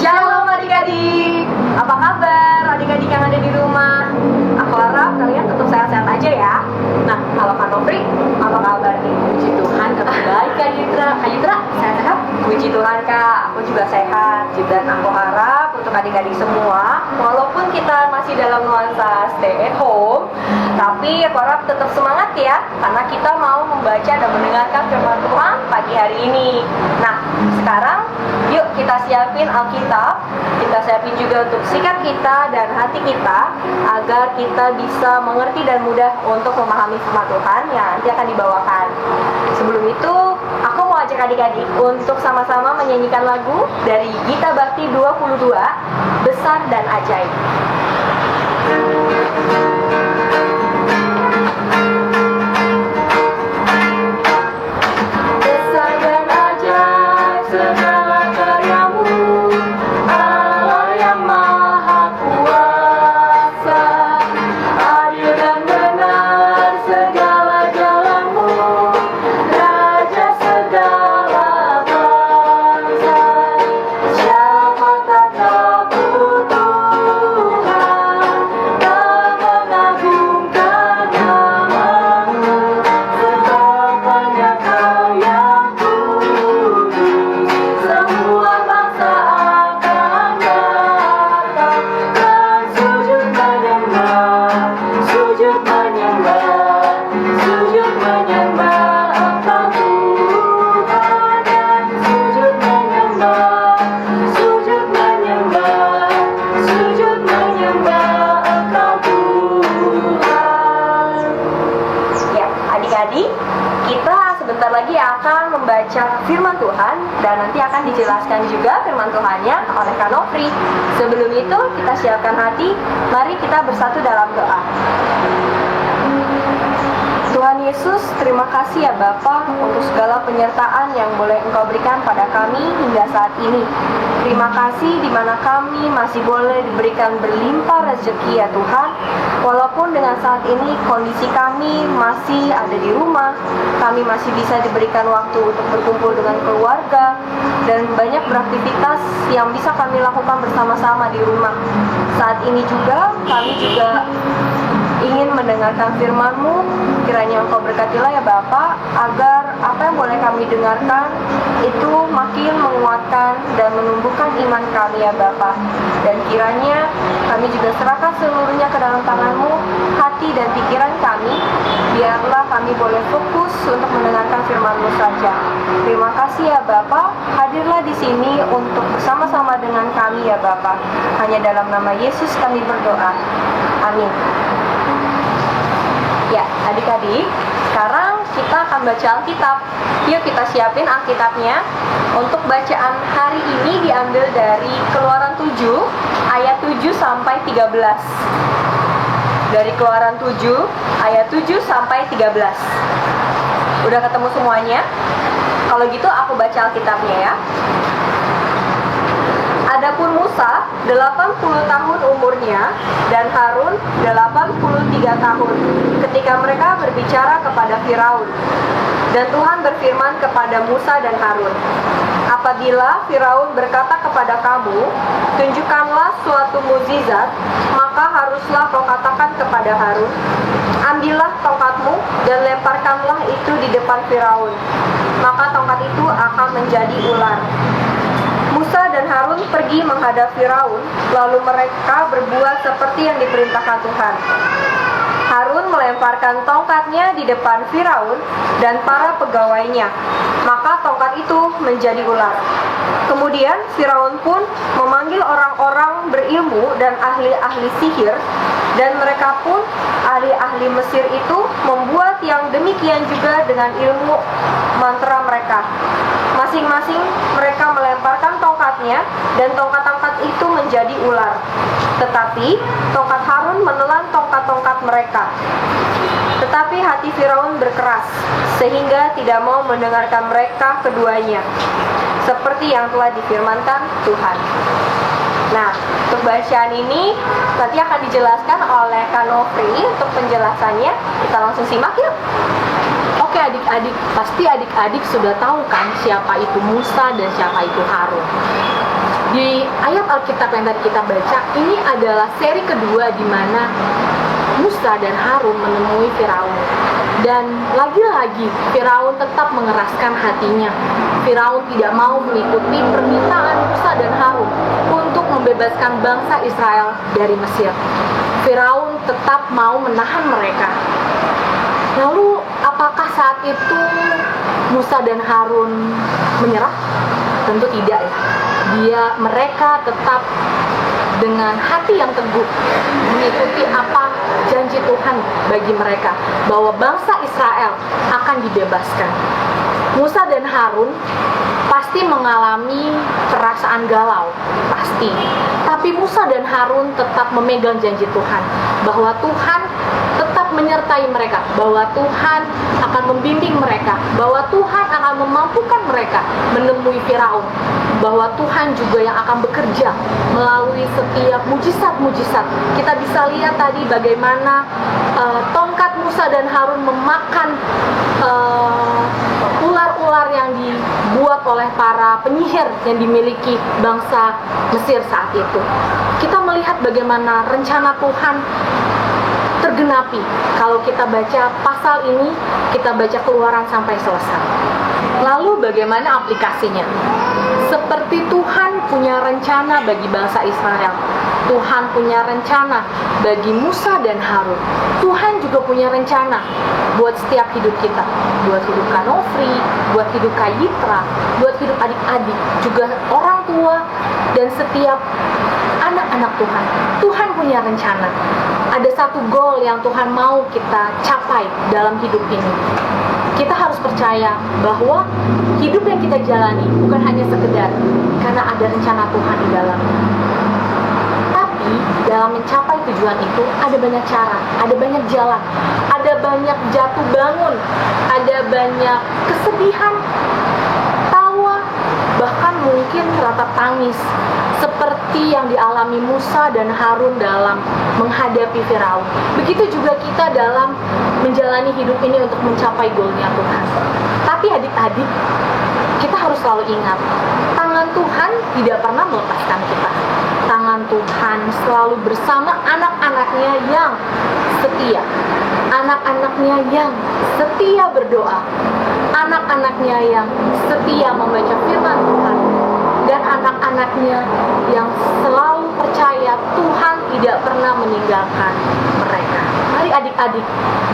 Shalom adik-adik, apa kabar adik-adik yang ada di rumah? Aku harap kalian tetap sehat-sehat aja ya. Nah, kalau Kak Nofri, apa kabar nih? Puji Tuhan, tetap baik Kak Yutra. Kak Yutra, sehat-sehat? Puji Tuhan Kak, aku juga sehat. Dan aku harap untuk adik-adik semua, walaupun kita masih dalam nuansa stay at home, tapi aku harap tetap semangat ya, karena kita mau membaca dan mendengarkan firman Tuhan pagi hari ini. Nah, sekarang yuk kita siapin Alkitab, kita siapin juga untuk sikap kita dan hati kita, agar kita bisa mengerti dan mudah untuk memahami firman Tuhan yang nanti akan dibawakan. Sebelum itu, aku mau ajak adik-adik untuk sama-sama menyanyikan lagu dari Gita Bakti 22, Besar dan Ajaib. Besar dan ajaib segala karyamu, Allah yang maha kuasa. Adil dan benar segala jalanmu, Raja segala bangsa. Siapa tak takut Tuhan, tak mengagungkan namamu. Betapanya Kau yang kudus, semua bangsa akan datang dan sujud menyembah, sujud menyembah, sujud menyembah Engkau Tuhan, dan sujud menyembah, sujud menyembah, sujud menyembah Engkau Tuhan. Ya, adik-adik, kita sebentar lagi akan membaca firman Tuhan dan nanti akan dijelaskan juga firman Tuhannya oleh Kak Nofri. Sebelum itu, kita siapkan hati, mari kita bersatu dalam doa. Tuhan Yesus, terima kasih ya Bapa untuk segala penyertaan yang boleh Engkau berikan pada kami hingga saat ini. Terima kasih di mana kami masih boleh diberikan berlimpah rezeki ya Tuhan. Walaupun dengan saat ini kondisi kami masih ada di rumah, kami masih bisa diberikan waktu untuk berkumpul dengan keluarga dan banyak beraktivitas yang bisa kami lakukan bersama-sama di rumah. Saat ini juga kami juga ingin mendengarkan firman-Mu. Kiranya Engkau berkatilah ya Bapa, agar apa yang boleh kami dengarkan itu makin menguatkan dan menumbuhkan iman kami ya Bapa. Dan kiranya kami juga serahkan seluruhnya ke dalam tangan-Mu, hati dan pikiran kami, biarlah kami boleh fokus untuk mendengarkan firman-Mu saja. Terima kasih ya Bapa, hadirlah di sini untuk bersama-sama dengan kami ya Bapa. Hanya dalam nama Yesus kami berdoa. Amin. Ya, adik-adik, sekarang kita akan baca Alkitab. Yuk kita siapin Alkitabnya. Untuk bacaan hari ini diambil dari Keluaran 7 ayat 7 sampai 13. Dari Keluaran 7 ayat 7 sampai 13. Udah ketemu semuanya? Kalau gitu aku baca Alkitabnya ya. Adapun Musa 80 tahun umurnya dan Harun 83 tahun ketika mereka berbicara kepada Firaun. Dan Tuhan berfirman kepada Musa dan Harun, apabila Firaun berkata kepada kamu, tunjukkanlah suatu mukjizat, maka haruslah kau katakan kepada Harun, ambillah tongkatmu dan lemparkanlah itu di depan Firaun, maka tongkat itu akan menjadi ular. Musa dan Harun pergi menghadap Firaun, lalu mereka berbuat seperti yang diperintahkan Tuhan. Harun melemparkan tongkatnya di depan Firaun dan para pegawainya, maka tongkat itu menjadi ular. Kemudian Firaun pun memanggil orang-orang berilmu dan ahli-ahli sihir, dan mereka pun ahli-ahli Mesir itu membuat yang demikian juga dengan ilmu mantra mereka. Masing-masing mereka melemparkan tongkatnya dan tongkat-tongkat itu menjadi ular. Tetapi tongkat Harun menelan tongkat-tongkat mereka. Tetapi hati Firaun berkeras, sehingga tidak mau mendengarkan mereka keduanya, seperti yang telah difirmankan Tuhan. Nah, untuk bacaan ini nanti akan dijelaskan oleh Kak Nofri untuk penjelasannya. Kita langsung simak yuk. Oke. Oke adik-adik, pasti adik-adik sudah tahu kan siapa itu Musa dan siapa itu Harun. Di ayat Alkitab yang tadi kita baca, ini adalah seri kedua di mana Musa dan Harun menemui Firaun. Dan lagi-lagi Firaun tetap mengeraskan hatinya. Firaun tidak mau mengikuti permintaan Musa dan Harun untuk membebaskan bangsa Israel dari Mesir. Firaun tetap mau menahan mereka. Lalu apakah saat itu Musa dan Harun menyerah? Tentu tidak ya. Mereka tetap dengan hati yang teguh mengikuti apa janji Tuhan bagi mereka, bahwa bangsa Israel akan dibebaskan. Musa dan Harun pasti mengalami perasaan galau, pasti. Tapi Musa dan Harun tetap memegang janji Tuhan, bahwa Tuhan tetap menyertai mereka, bahwa Tuhan akan membimbing mereka, bahwa Tuhan akan memampukan mereka menemui Firaun, bahwa Tuhan juga yang akan bekerja melalui setiap mujizat-mujizat. Kita bisa lihat tadi bagaimana tongkat Musa dan Harun memakan ular-ular yang dibuat oleh para penyihir yang dimiliki bangsa Mesir saat itu. Kita melihat bagaimana rencana Tuhan tergenapi kalau kita baca pasal ini, kita baca Keluaran sampai selesai. Lalu bagaimana aplikasinya? Seperti Tuhan punya rencana bagi bangsa Israel, Tuhan punya rencana bagi Musa dan Harun. Tuhan juga punya rencana buat setiap hidup kita, buat hidup Kanofri, buat hidup Kayitra, buat hidup adik-adik, juga orang tua, dan setiap anak-anak Tuhan. Tuhan punya rencana. Ada satu goal yang Tuhan mau kita capai dalam hidup ini. Kita harus percaya bahwa hidup yang kita jalani bukan hanya sekedar karena ada rencana Tuhan di dalamnya. Tapi dalam mencapai tujuan itu ada banyak cara, ada banyak jalan, ada banyak jatuh bangun, ada banyak kesedihan, tawa, bahkan mungkin ratap tangis, seperti yang dialami Musa dan Harun dalam menghadapi Firaun. Begitu juga kita dalam menjalani hidup ini untuk mencapai goalnya Tuhan. Tapi adik-adik, kita harus selalu ingat, tangan Tuhan tidak pernah melepaskan kita. Tangan Tuhan selalu bersama anak-anaknya yang setia, anak-anaknya yang setia berdoa, anak-anaknya yang setia membaca firman Tuhan, dan anak-anaknya yang selalu percaya Tuhan tidak pernah meninggalkan mereka. Mari adik-adik,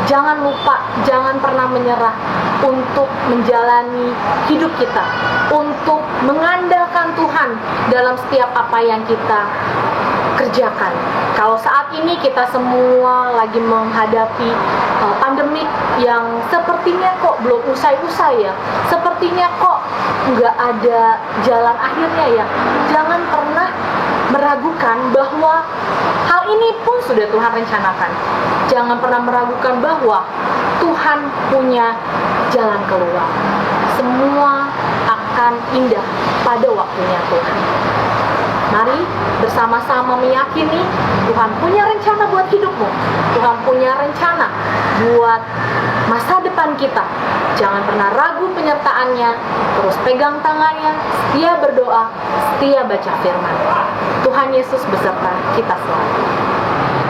jangan lupa, jangan pernah menyerah untuk menjalani hidup kita, untuk mengandalkan Tuhan dalam setiap apa yang kita kerjakan. Kalau saat ini kita semua lagi menghadapi pandemik yang sepertinya kok belum usai-usai ya, sepertinya kok nggak ada jalan akhirnya ya, jangan pernah meragukan bahwa hal ini pun sudah Tuhan rencanakan. Jangan pernah meragukan bahwa Tuhan punya jalan keluar. Semua akan indah pada waktunya Tuhan. Mari bersama-sama meyakini Tuhan punya rencana buat hidupmu. Tuhan punya rencana buat masa depan kita. Jangan pernah ragu penyertaannya. Terus pegang tangannya, setia berdoa, setia baca firman. Tuhan Yesus beserta kita selalu.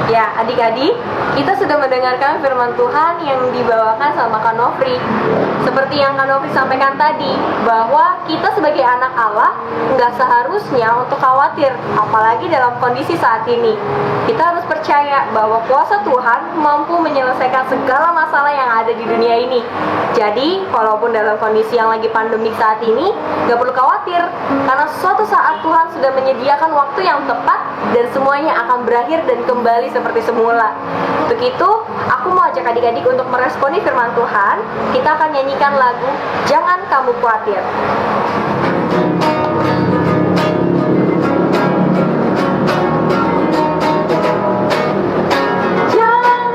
Ya, adik-adik, kita sudah mendengarkan firman Tuhan yang dibawakan sama Kak Nofri. Seperti yang Kak Nofri sampaikan tadi, bahwa kita sebagai anak Allah nggak seharusnya untuk khawatir, apalagi dalam kondisi saat ini. Kita harus percaya bahwa kuasa Tuhan mampu menyelesaikan segala masalah yang ada di dunia ini. Jadi, walaupun dalam kondisi yang lagi pandemik saat ini, nggak perlu khawatir, karena suatu saat Tuhan sudah menyediakan waktu yang tepat dan semuanya akan berakhir dan kembali seperti semula. Untuk itu, aku mau ajak adik-adik untuk meresponi firman Tuhan. Kita akan nyanyikan lagu Jangan Kamu Khawatir. Jangan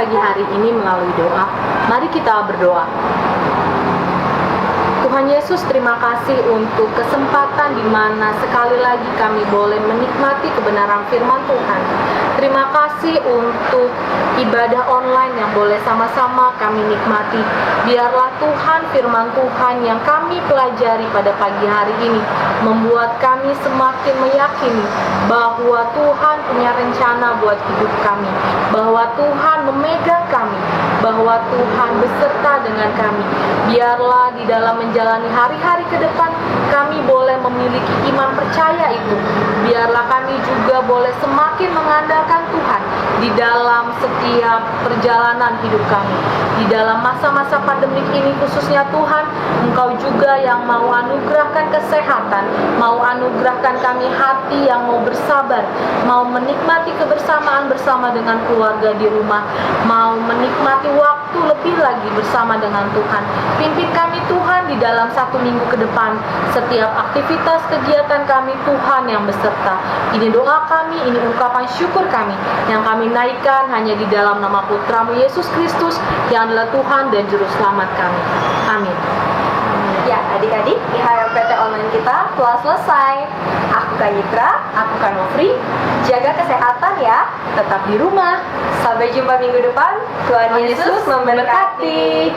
pagi hari ini melalui doa. Mari kita berdoa. Tuhan Yesus, terima kasih untuk kesempatan di mana sekali lagi kami boleh menikmati kebenaran firman Tuhan. Terima kasih untuk ibadah online yang boleh sama-sama kami nikmati. Biarlah Tuhan, firman Tuhan yang kami pelajari pada pagi hari ini membuat kami semakin meyakini bahwa Tuhan punya rencana buat hidup kami, bahwa Tuhan memegang kami, bahwa Tuhan beserta dengan kami. Biarlah di dalam menjalani hari-hari ke depan kami boleh memiliki iman percaya itu. Biarlah kami juga boleh semakin mengandalkan Tuhan di dalam setiap perjalanan hidup kami. Di dalam masa-masa pandemik ini khususnya Tuhan, Engkau juga yang mau anugerahkan kesehatan, mau anugerahkan kami hati yang mau bersabar, mau menikmati kebersamaan bersama dengan keluarga di rumah, mau menikmati waktu lebih lagi bersama dengan Tuhan. Pimpin kami Tuhan di dalam 1 minggu ke depan, setiap aktivitas kegiatan kami Tuhan yang beserta. Ini doa kami, ini ungkapan syukur kami yang kami naikkan hanya di dalam nama Putramu Yesus Kristus yang adalah Tuhan dan Juru Selamat kami. Amin. Ya, adik-adik, IHMPT online kita telah selesai. Aku Kak Yitra, Aku Kak Nofri. jaga kesehatan ya. Tetap di rumah. Sampai jumpa minggu depan. Tuhan Yesus memberkati.